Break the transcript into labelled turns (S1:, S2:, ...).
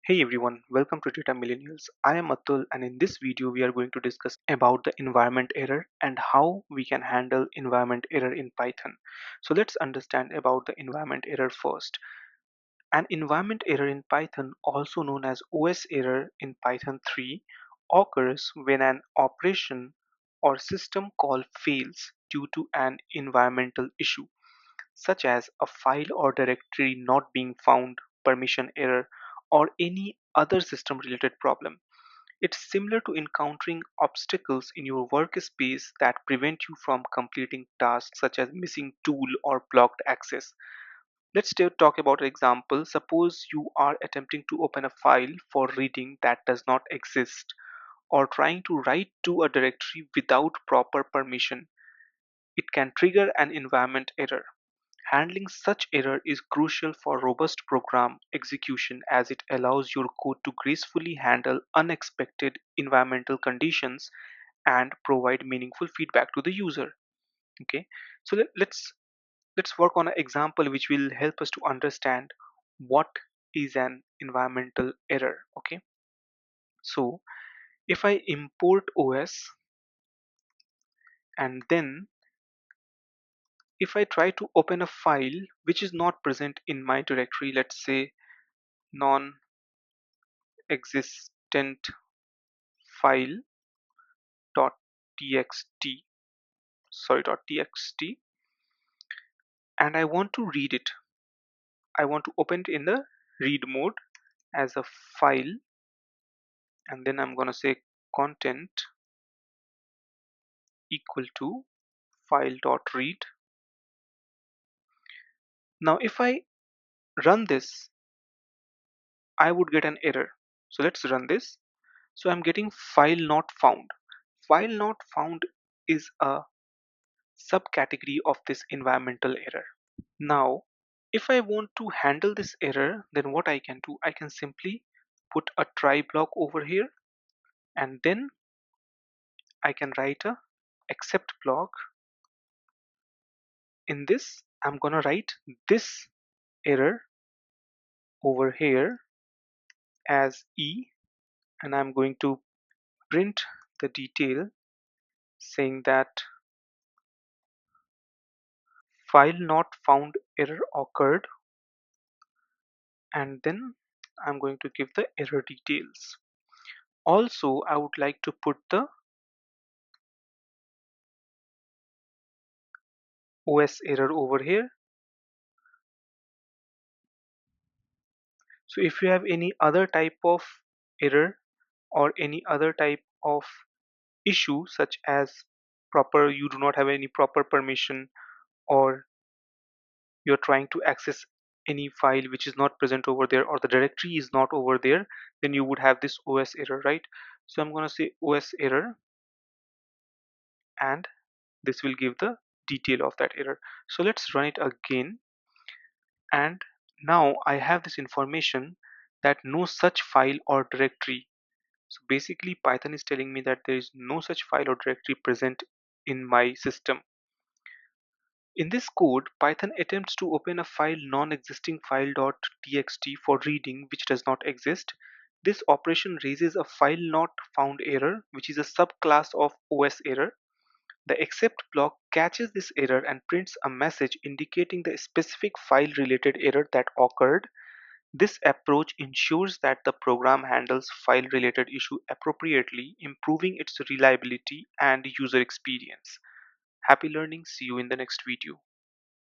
S1: Hey everyone, welcome to Data Millennials. I am Atul and in this video we are going to discuss about the environment error and how we can handle environment error in Python. So let's understand about the environment error first. An environment error in Python, also known as OS error in Python 3, occurs when an operation or system call fails due to an environmental issue such as a file or directory not being found, permission error, or any other system related problem. It's similar to encountering obstacles in your workspace that prevent you from completing tasks such as missing tool or blocked access. Let's still talk about an example. Suppose you are attempting to open a file for reading that does not exist, or trying to write to a directory without proper permission. It can trigger an environment error. Handling such error is crucial for robust program execution as it allows your code to gracefully handle unexpected environmental conditions and provide meaningful feedback to the user. Okay, so let's work on an example which will help us to understand what is an environmental error. Okay, so if I import OS and then if I try to open a file which is not present in my directory, let's say non-existent file .txt, .txt, and I want to read it. I want to open it in the read mode as a file, and then I'm gonna say content equal to file.read. Now if I run this, I would get an error. So let's run this. So I'm getting file not found. File not found is a subcategory of this environmental error. Now, if I want to handle this error, then what I can do, I can simply put a try block over here, and then I can write a except block. In this, I'm gonna write this error over here as E, and I'm going to print the detail saying that file not found error occurred, and then I'm going to give the error details. Also, I would like to put the OS error over here. So if you have any other type of error or any other type of issue such as you do not have any proper permission, or you're trying to access any file which is not present over there, or the directory is not over there, then you would have this OS error, right? So I'm going to say OS error, and this will give the detail of that error. So let's run it again, and now I have this information that no such file or directory. So basically Python is telling me that there is no such file or directory present in my system. In this code, Python attempts to open a file non-existing file.txt for reading which does not exist. This operation raises a file not found error, which is a subclass of OS error. The except block catches this error and prints a message indicating the specific file related error that occurred. This approach ensures that the program handles file-related issue appropriately, improving its reliability and user experience. Happy learning. See you in the next video.